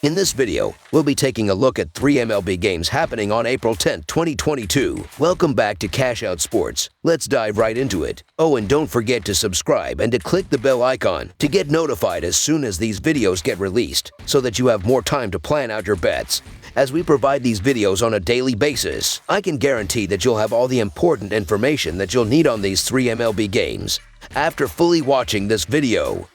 In this video, we'll be taking a look at 3 MLB games happening on April 10, 2022. Welcome back to Cash Out Sports. Let's dive right into it. Oh, and don't forget to subscribe and to click the bell icon to get notified as soon as these videos get released, so that you have more time to plan out your bets. As we provide these videos on a daily basis, I can guarantee that you'll have all the important information that you'll need on these 3 MLB games after fully watching this video.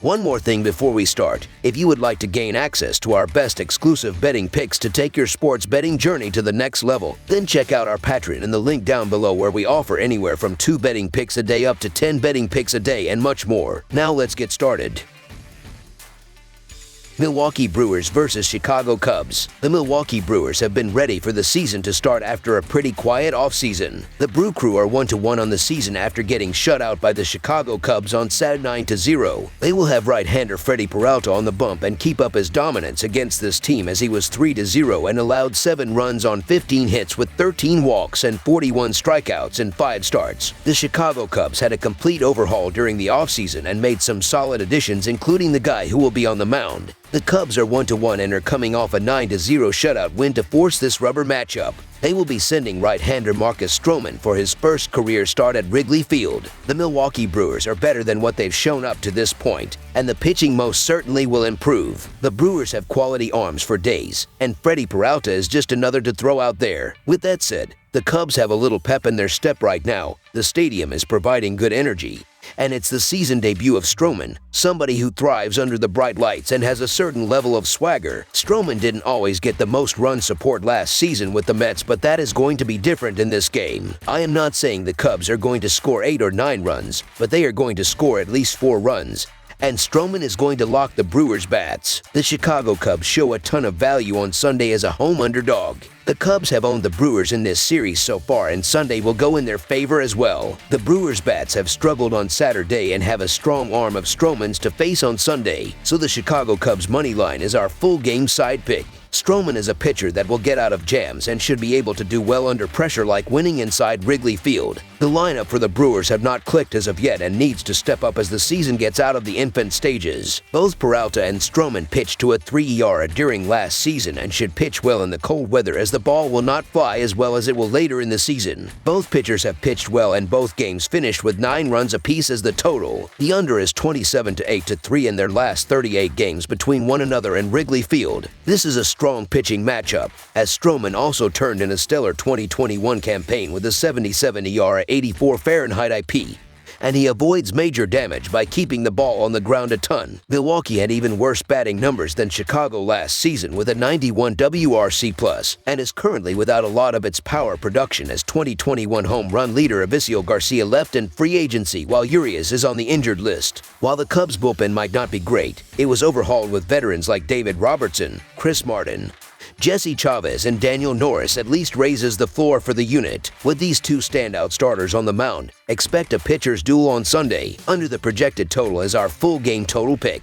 One more thing before we start. If you would like to gain access to our best exclusive betting picks to take your sports betting journey to the next level, then check out our Patreon in the link down below, where we offer anywhere from 2 betting picks a day up to 10 betting picks a day and much more. Now let's get started. Milwaukee Brewers versus Chicago Cubs. The Milwaukee Brewers have been ready for the season to start after a pretty quiet offseason. The Brew Crew are 1-1 on the season after getting shut out by the Chicago Cubs on Saturday 9-0. They will have right-hander Freddie Peralta on the bump and keep up his dominance against this team, as he was 3-0 and allowed 7 runs on 15 hits with 13 walks and 41 strikeouts in 5 starts. The Chicago Cubs had a complete overhaul during the offseason and made some solid additions, including the guy who will be on the mound. The Cubs are 1-1 and are coming off a 9-0 shutout win to force this rubber matchup. They will be sending right-hander Marcus Stroman for his first career start at Wrigley Field. The Milwaukee Brewers are better than what they've shown up to this point, and the pitching most certainly will improve. The Brewers have quality arms for days, and Freddie Peralta is just another to throw out there. With that said, the Cubs have a little pep in their step right now. The stadium is providing good energy, and it's the season debut of Stroman, somebody who thrives under the bright lights and has a certain level of swagger. Stroman didn't always get the most run support last season with the Mets, but that is going to be different in this game. I am not saying the Cubs are going to score 8 or 9 runs, but they are going to score at least 4 runs. And Stroman is going to lock the Brewers' bats. The Chicago Cubs show a ton of value on Sunday as a home underdog. The Cubs have owned the Brewers in this series so far, and Sunday will go in their favor as well. The Brewers' bats have struggled on Saturday and have a strong arm of Stroman's to face on Sunday, so the Chicago Cubs money line is our full game side pick. Stroman is a pitcher that will get out of jams and should be able to do well under pressure, like winning inside Wrigley Field. The lineup for the Brewers have not clicked as of yet and needs to step up as the season gets out of the infant stages. Both Peralta and Stroman pitched to a 3 ERA during last season and should pitch well in the cold weather, as the ball will not fly as well as it will later in the season. Both pitchers have pitched well, and both games finished with 9 runs apiece as the total. The under is 27-8-3 in their last 38 games between one another in Wrigley Field. This is a strong pitching matchup, as Stroman also turned in a stellar 2021 campaign with a 77 ERA, 84 Fahrenheit IP, and he avoids major damage by keeping the ball on the ground a ton. Milwaukee had even worse batting numbers than Chicago last season with a 91 WRC+, and is currently without a lot of its power production, as 2021 home run leader Avisail Garcia left in free agency while Urias is on the injured list. While the Cubs bullpen might not be great, it was overhauled with veterans like David Robertson, Chris Martin, Jesse Chavez, and Daniel Norris at least raises the floor for the unit. With these 2 standout starters on the mound, expect a pitcher's duel on Sunday. Under the projected total is our full game total pick.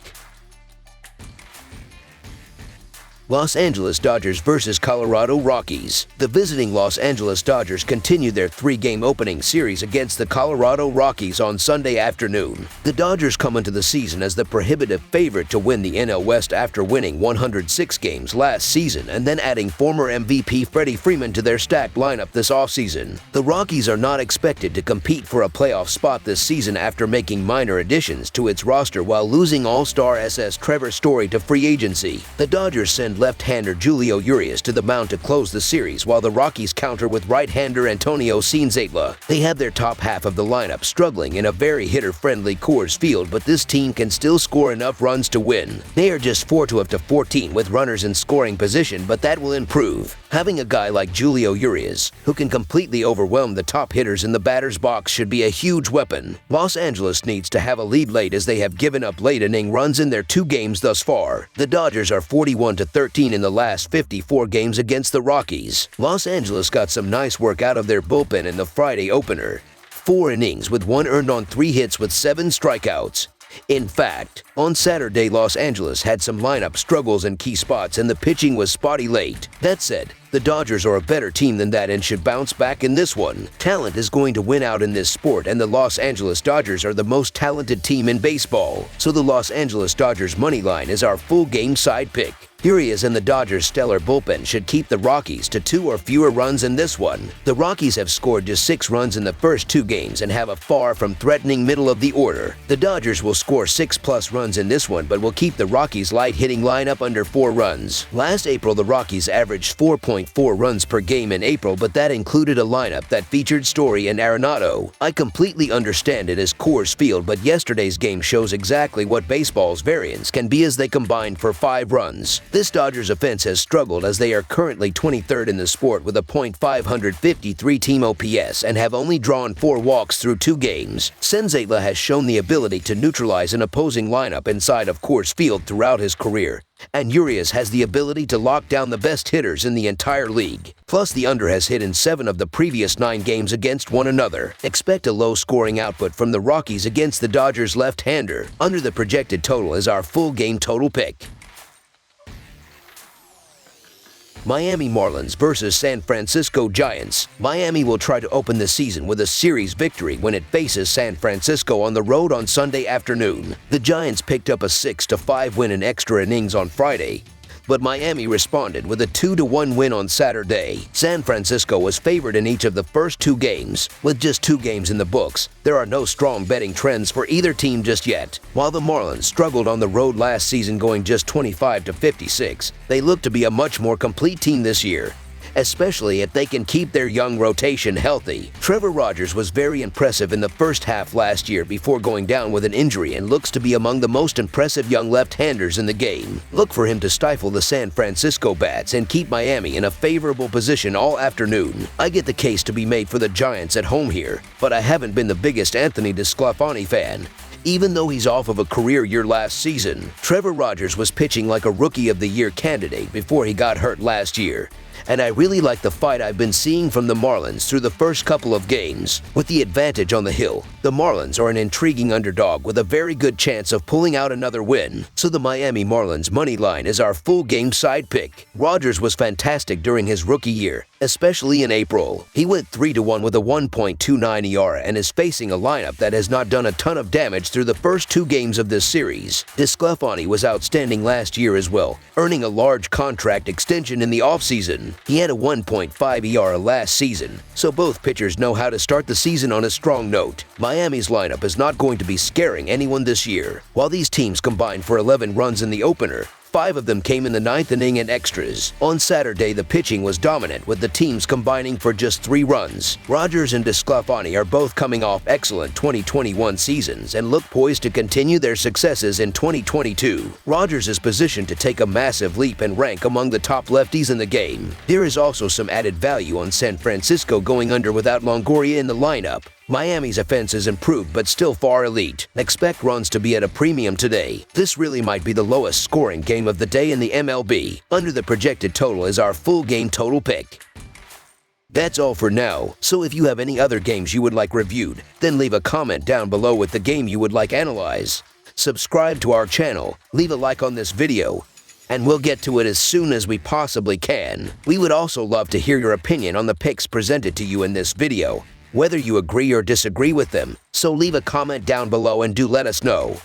Los Angeles Dodgers versus Colorado Rockies. The visiting Los Angeles Dodgers continue their 3-game opening series against the Colorado Rockies on Sunday afternoon. The Dodgers come into the season as the prohibitive favorite to win the NL West after winning 106 games last season and then adding former MVP Freddie Freeman to their stacked lineup this offseason. The Rockies are not expected to compete for a playoff spot this season after making minor additions to its roster while losing All-Star SS Trevor Story to free agency. The Dodgers send left-hander Julio Urias to the mound to close the series, while the Rockies counter with right-hander Antonio Cienzatla. They have their top half of the lineup struggling in a very hitter-friendly Coors Field, but this team can still score enough runs to win. They are just 4-14 with runners in scoring position, but that will improve. Having a guy like Julio Urias, who can completely overwhelm the top hitters in the batter's box, should be a huge weapon. Los Angeles needs to have a lead late, as they have given up late-inning runs in their 2 games thus far. The Dodgers are 41-13 in the last 54 games against the Rockies. Los Angeles got some nice work out of their bullpen in the Friday opener. 4 innings with 1 earned on 3 hits with 7 strikeouts. In fact, on Saturday, Los Angeles had some lineup struggles in key spots and the pitching was spotty late. That said, the Dodgers are a better team than that and should bounce back in this one. Talent is going to win out in this sport, and the Los Angeles Dodgers are the most talented team in baseball. So the Los Angeles Dodgers money line is our full game side pick. Urias and the Dodgers' stellar bullpen should keep the Rockies to 2 or fewer runs in this one. The Rockies have scored just 6 runs in the first 2 games and have a far from threatening middle of the order. The Dodgers will score 6+ runs in this one but will keep the Rockies' light-hitting lineup under 4 runs. Last April, the Rockies averaged 4.4 runs per game in April, but that included a lineup that featured Story and Arenado. I completely understand it as Coors Field, but yesterday's game shows exactly what baseball's variance can be as they combined for 5 runs. This Dodgers offense has struggled as they are currently 23rd in the sport with a .553 team OPS and have only drawn 4 walks through 2 games. Senzatela has shown the ability to neutralize an opposing lineup inside of Coors Field throughout his career, and Urias has the ability to lock down the best hitters in the entire league. Plus, the under has hit in 7 of the previous 9 games against one another. Expect a low-scoring output from the Rockies against the Dodgers' left-hander. Under the projected total is our full game total pick. Miami Marlins versus San Francisco Giants. Miami will try to open the season with a series victory when it faces San Francisco on the road on Sunday afternoon. The Giants picked up a 6-5 win in extra innings on Friday, but Miami responded with a 2-1 win on Saturday. San Francisco was favored in each of the first 2 games. With just 2 games in the books, there are no strong betting trends for either team just yet. While the Marlins struggled on the road last season going just 25-56, they look to be a much more complete team this year, especially if they can keep their young rotation healthy. Trevor Rogers was very impressive in the first half last year before going down with an injury and looks to be among the most impressive young left-handers in the game. Look for him to stifle the San Francisco bats and keep Miami in a favorable position all afternoon. I get the case to be made for the Giants at home here, but I haven't been the biggest Anthony DeSclafani fan. Even though he's off of a career year last season, Trevor Rogers was pitching like a Rookie of the Year candidate before he got hurt last year, and I really like the fight I've been seeing from the Marlins through the first couple of games. With the advantage on the hill, the Marlins are an intriguing underdog with a very good chance of pulling out another win, so the Miami Marlins money line is our full game side pick. Rogers was fantastic during his rookie year, especially in April. He went 3-1 with a 1.29 ERA and is facing a lineup that has not done a ton of damage through the first 2 games of this series. DeSclafani was outstanding last year as well, earning a large contract extension in the offseason. He had a 1.5 ERA last season, so both pitchers know how to start the season on a strong note. Miami's lineup is not going to be scaring anyone this year. While these teams combined for 11 runs in the opener, 5 of them came in the 9th inning and extras. On Saturday, the pitching was dominant, with the teams combining for just 3 runs. Rogers and DeSclafani are both coming off excellent 2021 seasons and look poised to continue their successes in 2022. Rogers is positioned to take a massive leap and rank among the top lefties in the game. There is also some added value on San Francisco going under without Longoria in the lineup. Miami's offense is improved but still far elite. Expect runs to be at a premium today. This really might be the lowest scoring game of the day in the MLB. Under the projected total is our full game total pick. That's all for now, so if you have any other games you would like reviewed, then leave a comment down below with the game you would like analyzed. Subscribe to our channel, leave a like on this video, and we'll get to it as soon as we possibly can. We would also love to hear your opinion on the picks presented to you in this video, whether you agree or disagree with them, so leave a comment down below and do let us know.